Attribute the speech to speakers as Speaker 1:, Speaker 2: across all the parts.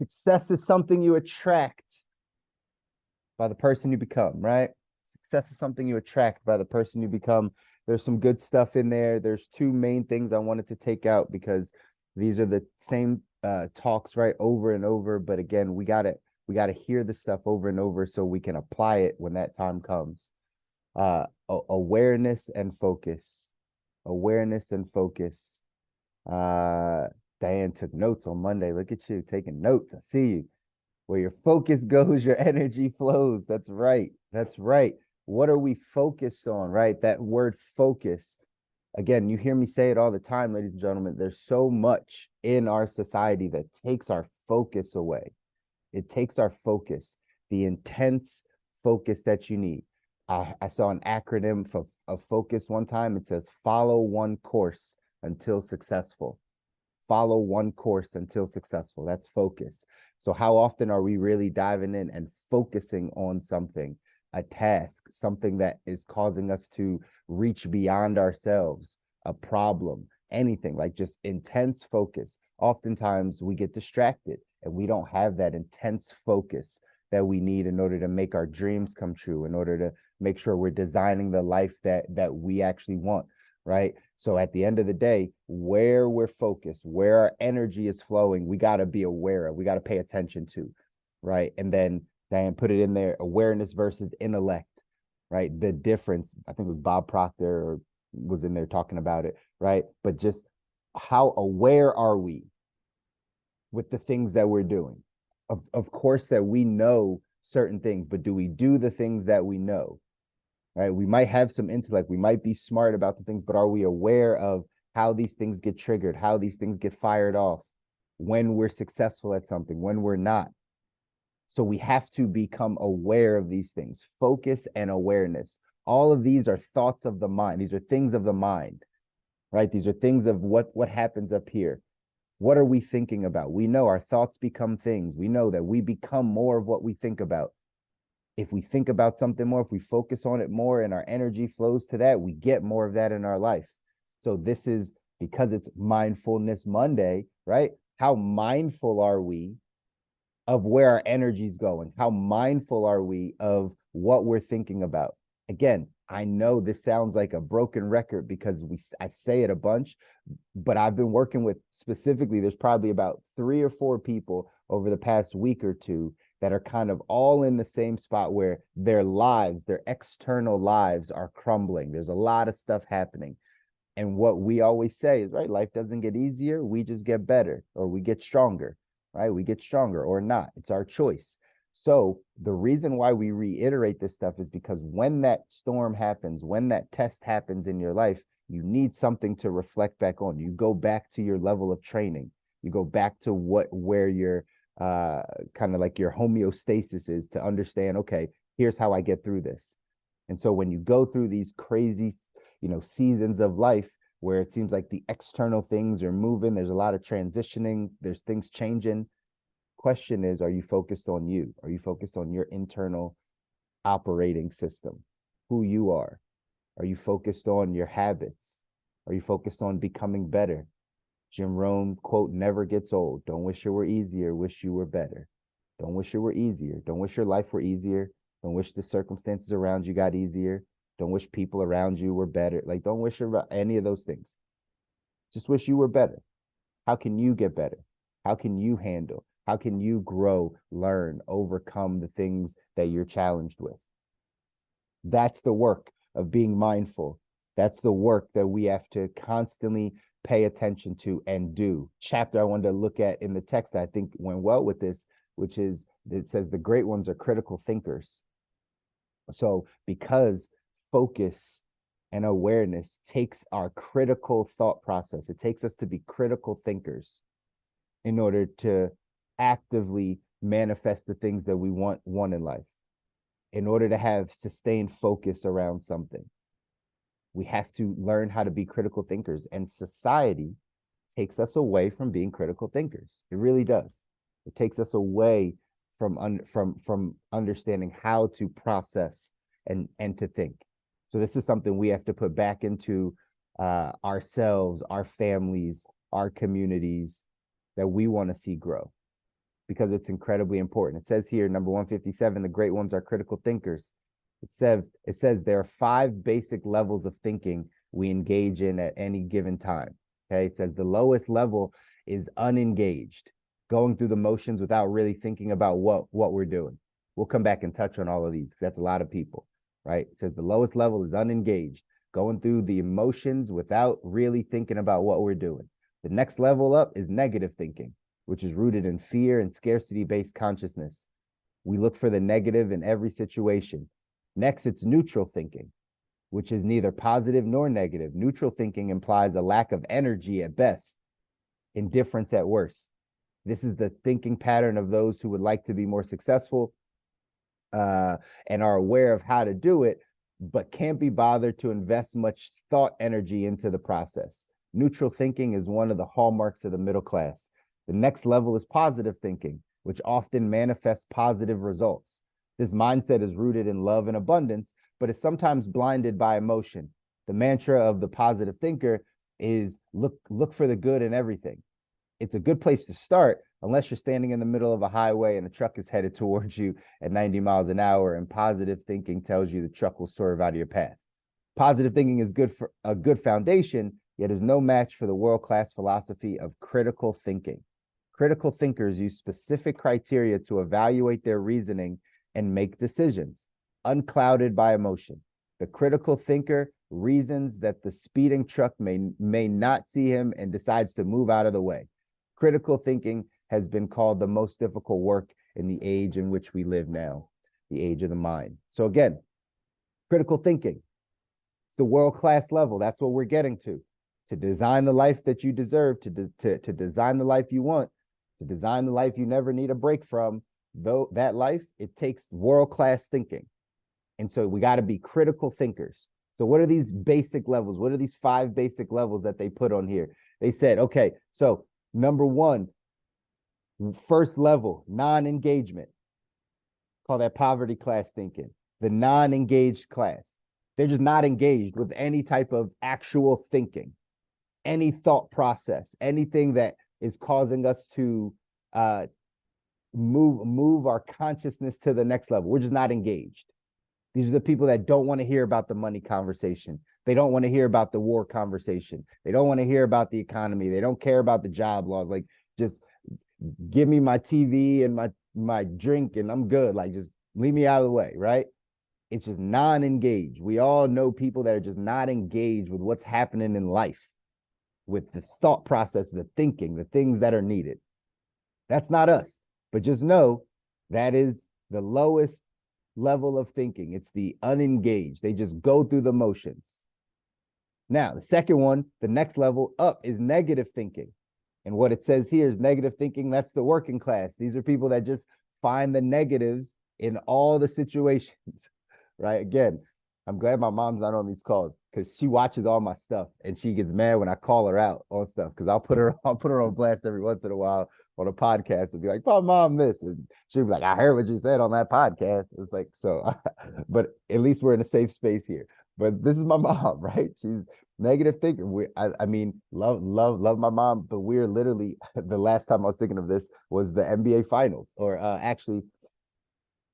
Speaker 1: Success is something you attract by the person you become, right? Success is something you attract by the person you become. There's some good stuff in there. There's two main things I wanted to take out because these are the same talks, right, over and over. But again, we gotta hear the stuff over and over so we can apply it when that time comes. Awareness and focus. Awareness and focus. Uh, Diane took notes on Monday. Look at you taking notes. I see you. Where your focus goes, your energy flows. That's right. That's right. What are we focused on, right? That word focus. Again, you hear me say it all the time, ladies and gentlemen. There's so much in our society that takes our focus away. It takes our focus, the intense focus that you need. I saw an acronym of focus one time. It says follow one course until successful. Follow one course until successful. That's focus. So how often are we really diving in and focusing on something, a task, something that is causing us to reach beyond ourselves, a problem, anything, like just intense focus? Oftentimes we get distracted and we don't have that intense focus that we need in order to make our dreams come true, in order to make sure we're designing the life that we actually want, right? So at the end of the day, where we're focused, where our energy is flowing, we got to be aware of, we got to pay attention to, right? And then Diane put it in there, awareness versus intellect, right? The difference, I think it was Bob Proctor or was in there talking about it, right? But just how aware are we with the things that we're doing? Of course that we know certain things, but do we do the things that we know? Right? We might have some intellect, we might be smart about the things, but are we aware of how these things get triggered, how these things get fired off, when we're successful at something, when we're not? So we have to become aware of these things. Focus and awareness. All of these are thoughts of the mind. These are things of the mind, right? These are things of what happens up here. What are we thinking about? We know our thoughts become things. We know that we become more of what we think about. If we think about something more, if we focus on it more and our energy flows to that, we get more of that in our life. So this is because it's Mindfulness Monday, right? How mindful are we of where our energy is going? How mindful are we of what we're thinking about? Again, I know this sounds like a broken record because I say it a bunch, but I've been working with, specifically, there's probably about 3 or 4 people over the past week or two that are kind of all in the same spot where their lives, their external lives are crumbling. There's a lot of stuff happening. And what we always say is, right, life doesn't get easier. We just get better, or we get stronger, right? We get stronger or not. It's our choice. So the reason why we reiterate this stuff is because when that storm happens, when that test happens in your life, you need something to reflect back on. You go back to your level of training. You go back to where your kind of like your homeostasis is, to understand, okay, here's how I get through this. And so when you go through these crazy, seasons of life where it seems like the external things are moving, there's a lot of transitioning, there's things changing. Question is, are you focused on you? Are you focused on your internal operating system, who you are? Are you focused on your habits? Are you focused on becoming better? Jim Rohn quote never gets old. Don't wish it were easier, wish you were better. Don't wish it were easier. Don't wish your life were easier. Don't wish the circumstances around you got easier. Don't wish people around you were better. Like, don't wish any of those things. Just wish you were better. How can you get better? How can you handle? How can you grow, learn, overcome the things that you're challenged with? That's the work of being mindful. That's the work that we have to constantly pay attention to and do. Chapter I wanted to look at in the text that I think went well with this, which is, it says the great ones are critical thinkers. So because focus and awareness takes our critical thought process, it takes us to be critical thinkers in order to actively manifest the things that we want in life. In order to have sustained focus around something, we have to learn how to be critical thinkers, and society takes us away from being critical thinkers. It really does. It takes us away from understanding how to process and to think. So this is something we have to put back into ourselves, our families, our communities, that we want to see grow. because it's incredibly important. It says here, number 157, the great ones are critical thinkers. It says there are 5 basic levels of thinking we engage in at any given time. Okay. It says the lowest level is unengaged, going through the motions without really thinking about what we're doing. We'll come back and touch on all of these because that's a lot of people, right? It says the lowest level is unengaged, going through the emotions without really thinking about what we're doing. The next level up is negative thinking, which is rooted in fear and scarcity-based consciousness. We look for the negative in every situation. Next, it's neutral thinking, which is neither positive nor negative. Neutral thinking implies a lack of energy at best, indifference at worst. This is the thinking pattern of those who would like to be more successful and are aware of how to do it, but can't be bothered to invest much thought energy into the process. Neutral thinking is one of the hallmarks of the middle class. The next level is positive thinking, which often manifests positive results. This mindset is rooted in love and abundance, but is sometimes blinded by emotion. The mantra of the positive thinker is look for the good in everything. It's a good place to start unless you're standing in the middle of a highway and a truck is headed towards you at 90 miles an hour and positive thinking tells you the truck will swerve out of your path. Positive thinking is good for a good foundation, yet is no match for the world-class philosophy of critical thinking. Critical thinkers use specific criteria to evaluate their reasoning and make decisions, unclouded by emotion. The critical thinker reasons that the speeding truck may not see him and decides to move out of the way. Critical thinking has been called the most difficult work in the age in which we live now, the age of the mind. So again, critical thinking, it's the world-class level. That's what we're getting to design the life that you deserve, to design the life you want, to design the life you never need a break from. Though that life, it takes world-class thinking. And so we got to be critical thinkers. So what are these basic levels? What are these 5 basic levels that they put on here? They said, okay, so number 1, first level, non-engagement. Call that poverty class thinking. The non-engaged class. They're just not engaged with any type of actual thinking, any thought process, anything that is causing us to move our consciousness to the next level. We're just not engaged. These are the people that don't want to hear about the money conversation. They don't want to hear about the war conversation. They don't want to hear about the economy. They don't care about the job log. Like, just give me my TV and my drink and I'm good. Like, just leave me out of the way, right? It's just non-engaged. We all know people that are just not engaged with what's happening in life, with the thought process, the thinking, the things that are needed. That's not us. But just know that is the lowest level of thinking. It's the unengaged. They just go through the motions. Now, the second one, the next level up, is negative thinking. And what it says here is negative thinking. That's the working class. These are people that just find the negatives in all the situations, right? Again, I'm glad my mom's not on these calls because she watches all my stuff and she gets mad when I call her out on stuff because I'll put her on blast every once in a while on a podcast and be like, "Oh, mom, this," and she'll be like, "I heard what you said on that podcast." It's like, so, but at least we're in a safe space here. But this is my mom, right? She's negative thinker. I mean, love my mom, but we're literally, the last time I was thinking of this was the NBA finals, or actually,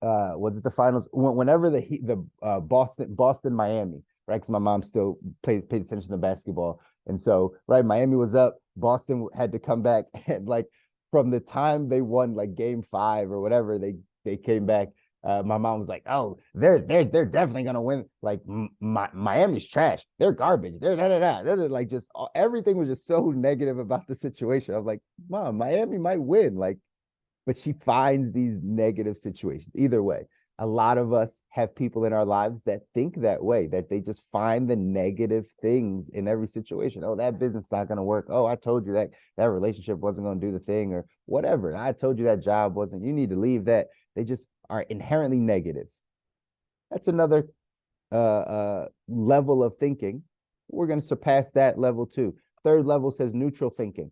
Speaker 1: was it the finals? Whenever the Boston Miami, right? Because my mom still pays attention to basketball, and so right, Miami was up, Boston had to come back, and like from the time they won like game 5 or whatever, they came back. My mom was like, "Oh, they're definitely gonna win. Like Miami's trash. They're garbage. They're like just everything was just so negative about the situation." I'm like, "Mom, Miami might win." Like, but she finds these negative situations. Either way, a lot of us have people in our lives that think that way, that they just find the negative things in every situation. Oh, that business is not going to work. Oh, I told you that relationship wasn't going to do the thing, or whatever. I told you that job wasn't, you need to leave that. They just are inherently negative. That's another level of thinking. We're going to surpass that level too. Third level says neutral thinking.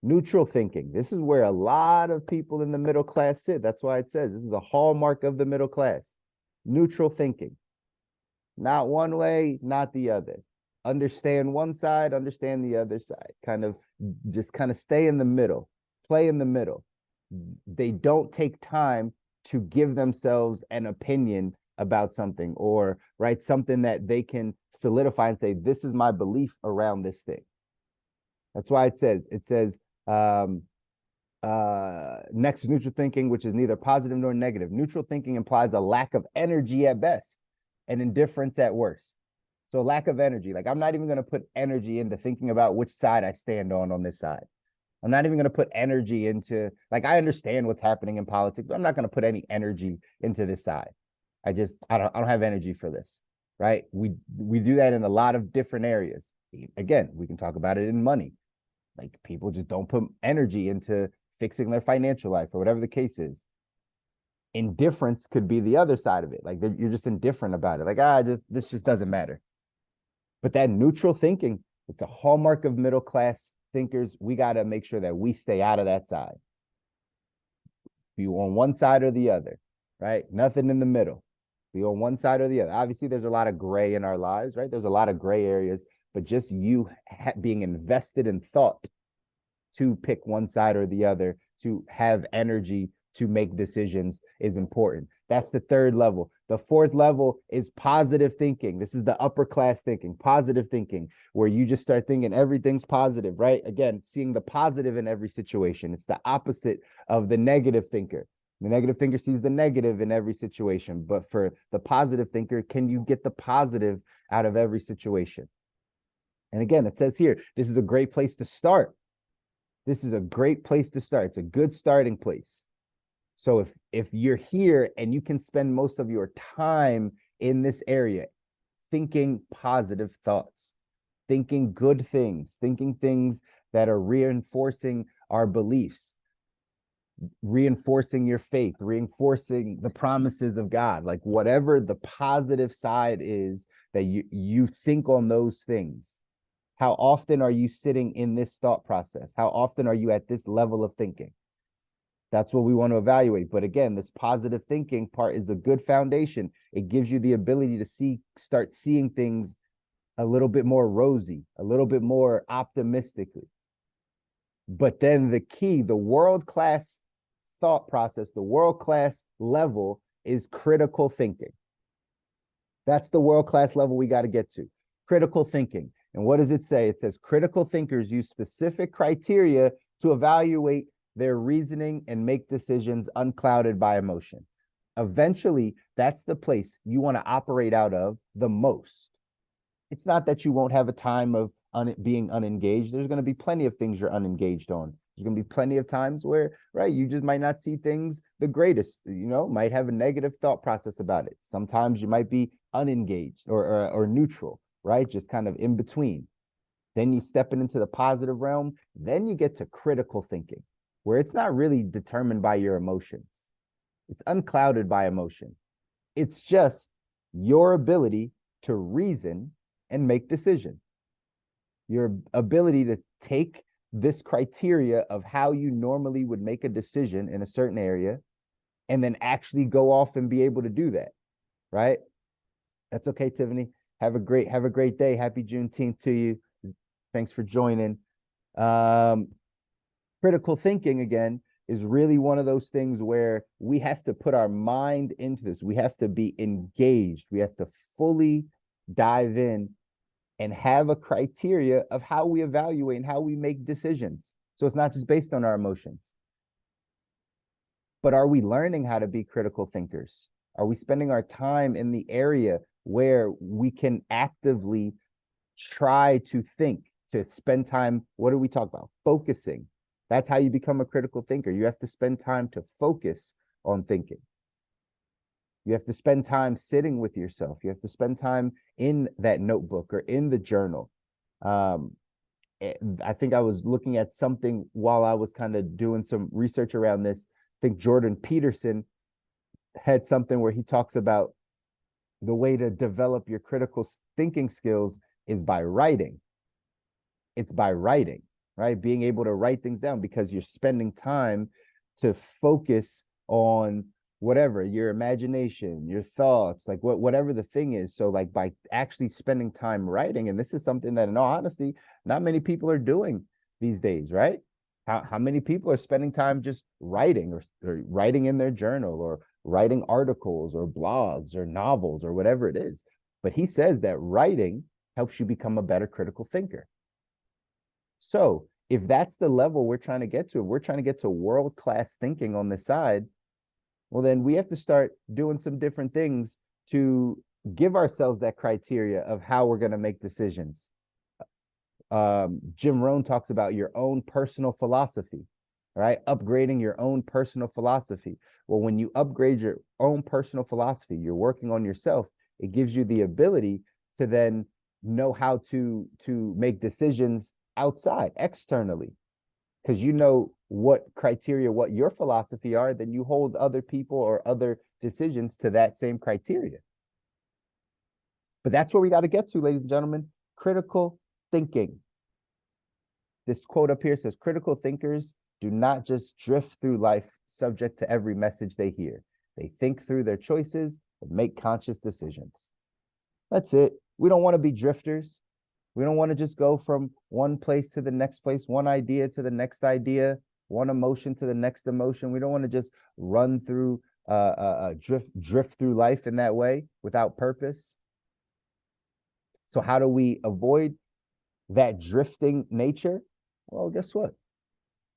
Speaker 1: Neutral thinking. This is where a lot of people in the middle class sit. That's why it says this is a hallmark of the middle class. Neutral thinking. Not one way, not the other. Understand one side, understand the other side. Kind of stay in the middle. Play in the middle. they don't take time to give themselves an opinion about something, or right, something that they can solidify and say, this is my belief around this thing. That's why it says next to neutral thinking, which is neither positive nor negative. Neutral thinking implies a lack of energy at best and indifference at worst. So lack of energy, like I'm not even going to put energy into thinking about which side I stand on this side. I'm not even going to put energy into, like, I understand what's happening in politics, but I'm not going to put any energy into this side. I don't have energy for this, right? We do that in a lot of different areas. Again, we can talk about it in money. Like, people just don't put energy into fixing their financial life or whatever the case is. Indifference could be the other side of it. Like, you're just indifferent about it. Like, this just doesn't matter. But that neutral thinking, it's a hallmark of middle class thinkers. We got to make sure that we stay out of that side. Be on one side or the other, right? Nothing in the middle. Be on one side or the other. Obviously, there's a lot of gray in our lives, right? There's a lot of gray areas, but just you being invested in thought to pick one side or the other, to have energy to make decisions is important. That's the third level. The fourth level is positive thinking. This is the upper class thinking, positive thinking, where you just start thinking everything's positive, right? Again, seeing the positive in every situation. It's the opposite of the negative thinker. The negative thinker sees the negative in every situation, but for the positive thinker, can you get the positive out of every situation? And again, it says here, this is a great place to start. This is a great place to start. It's a good starting place. So if you're here and you can spend most of your time in this area, thinking positive thoughts, thinking good things, thinking things that are reinforcing our beliefs, reinforcing your faith, reinforcing the promises of God, like whatever the positive side is, that you think on those things. How often are you sitting in this thought process? How often are you at this level of thinking? That's what we want to evaluate. But again, this positive thinking part is a good foundation. It gives you the ability to start seeing things a little bit more rosy, a little bit more optimistically. But then the key, the world-class thought process, the world-class level is critical thinking. That's the world-class level we got to get to. Critical thinking. And what does it say? It says critical thinkers use specific criteria to evaluate their reasoning and make decisions unclouded by emotion. Eventually, that's the place you want to operate out of the most. It's not that you won't have a time of being unengaged. There's going to be plenty of things you're unengaged on. There's going to be plenty of times where, right, you just might not see things the greatest, might have a negative thought process about it. Sometimes you might be unengaged or neutral, right? Just kind of in between. Then you step into the positive realm. Then you get to critical thinking, where it's not really determined by your emotions. It's unclouded by emotion. It's just your ability to reason and make decisions. Your ability to take this criteria of how you normally would make a decision in a certain area and then actually go off and be able to do that, right? That's okay, Tiffany. Have a great day. Happy Juneteenth to you. Thanks for joining. Critical thinking, again, is really one of those things where we have to put our mind into this. We have to be engaged. We have to fully dive in and have a criteria of how we evaluate and how we make decisions. So it's not just based on our emotions. But are we learning how to be critical thinkers? Are we spending our time in the area where we can actively try to think, to spend time? What do we talk about? Focusing. That's how you become a critical thinker. You have to spend time to focus on thinking. You have to spend time sitting with yourself. You have to spend time in that notebook or in the journal. I think I was looking at something while I was kind of doing some research around this. I think Jordan Peterson had something where he talks about the way to develop your critical thinking skills is by writing. It's by writing, right? Being able to write things down, because you're spending time to focus on whatever, your imagination, your thoughts, like whatever the thing is. So like by actually spending time writing, and this is something that in all honesty, not many people are doing these days, right? How many people are spending time just writing or writing in their journal or writing articles or blogs or novels or whatever it is? But he says that writing helps you become a better critical thinker. So if that's the level we're trying to get to, if we're trying to get to world-class thinking on this side, well, then we have to start doing some different things to give ourselves that criteria of how we're going to make decisions. Jim Rohn talks about your own personal philosophy, right? Upgrading your own personal philosophy. Well, when you upgrade your own personal philosophy, you're working on yourself. It gives you the ability to then know how to make decisions outside, externally, because you know what criteria, what your philosophy are, then you hold other people or other decisions to that same criteria. But that's where we got to get to, ladies and gentlemen. Critical thinking. This quote up here says, critical thinkers do not just drift through life subject to every message they hear. They think through their choices and make conscious decisions. That's it. We don't want to be drifters. We don't want to just go from one place to the next place, one idea to the next idea, one emotion to the next emotion. We don't want to just run through, drift through life in that way without purpose. So how do we avoid that drifting nature? Well, guess what?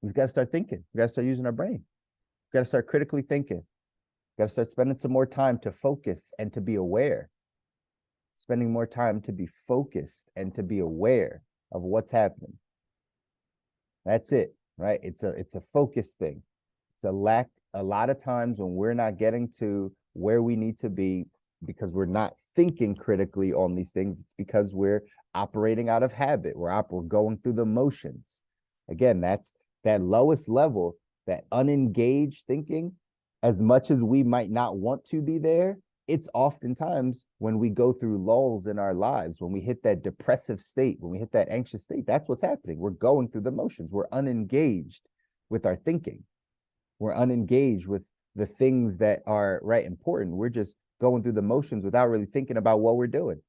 Speaker 1: We've got to start thinking. We've got to start using our brain. We've got to start critically thinking. We've got to start spending some more time to focus and to be aware. Spending more time to be focused and to be aware of what's happening. That's it, right? It's a focus thing. It's a lot of times when we're not getting to where we need to be because we're not thinking critically on these things. It's because we're operating out of habit. We're going through the motions. Again, that's that lowest level, that unengaged thinking. As much as we might not want to be there, it's oftentimes when we go through lulls in our lives, when we hit that depressive state, when we hit that anxious state, that's what's happening. We're going through the motions. We're unengaged with our thinking. We're unengaged with the things that are important. We're just going through the motions without really thinking about what we're doing.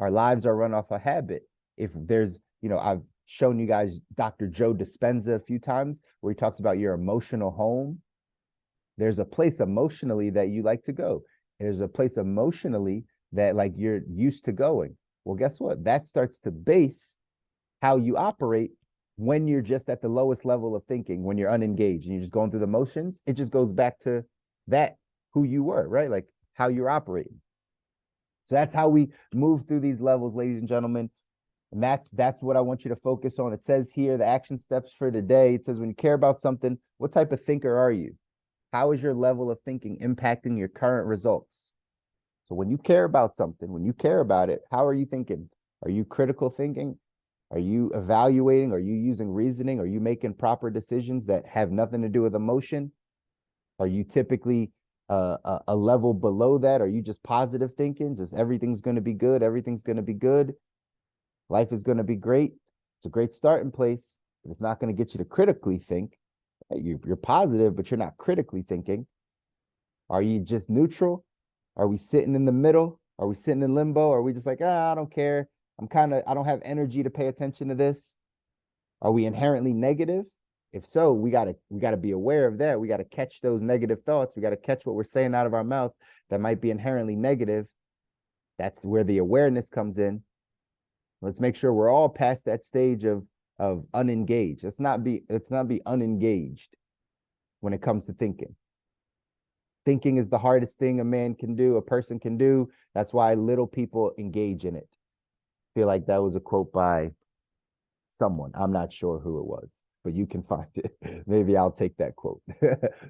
Speaker 1: Our lives are run off a habit. If there's, I've shown you guys Dr. Joe Dispenza a few times where he talks about your emotional home. There's a place emotionally that you like to go. There's a place emotionally that like you're used to going. Well, guess what? That starts to base how you operate when you're just at the lowest level of thinking, when you're unengaged and you're just going through the motions. It just goes back to that, who you were, right? Like how you're operating. So that's how we move through these levels, ladies and gentlemen. And that's what I want you to focus on. It says here, the action steps for today. It says, when you care about something, what type of thinker are you? How is your level of thinking impacting your current results? So when you care about something, when you care about it, how are you thinking? Are you critical thinking? Are you evaluating? Are you using reasoning? Are you making proper decisions that have nothing to do with emotion? Are you typically a level below that? Are you just positive thinking? Just everything's going to be good. Everything's going to be good. Life is going to be great. It's a great starting place, but it's not going to get you to critically think. You're positive, but you're not critically thinking. Are you just neutral? Are we sitting in the middle? Are we sitting in limbo? Are we just like, I don't care. I don't have energy to pay attention to this. Are we inherently negative? If so, we gotta be aware of that. We gotta catch those negative thoughts. We gotta catch what we're saying out of our mouth that might be inherently negative. That's where the awareness comes in. Let's make sure we're all past that stage of unengaged. Let's not be unengaged when it comes to thinking. Thinking is the hardest thing a man can do, a person can do. That's why little people engage in it. I feel like that was a quote by someone. I'm not sure who it was, but you can find it. Maybe I'll take that quote.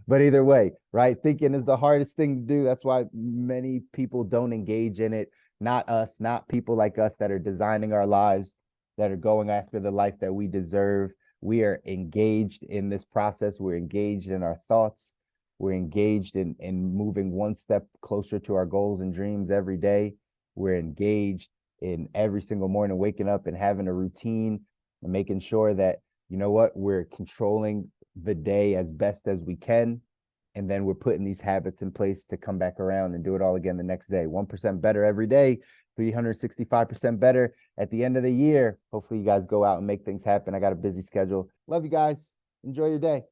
Speaker 1: But either way, right? Thinking is the hardest thing to do. That's why many people don't engage in it. Not us, not people like us that are designing our lives, that are going after the life that we deserve. We are engaged in this process. We're engaged in our thoughts. We're engaged in moving one step closer to our goals and dreams every day. We're engaged in every single morning waking up and having a routine and making sure that, we're controlling the day as best as we can. And then we're putting these habits in place to come back around and do it all again the next day. 1% better every day, 365% better at the end of the year. Hopefully you guys go out and make things happen. I got a busy schedule. Love you guys. Enjoy your day.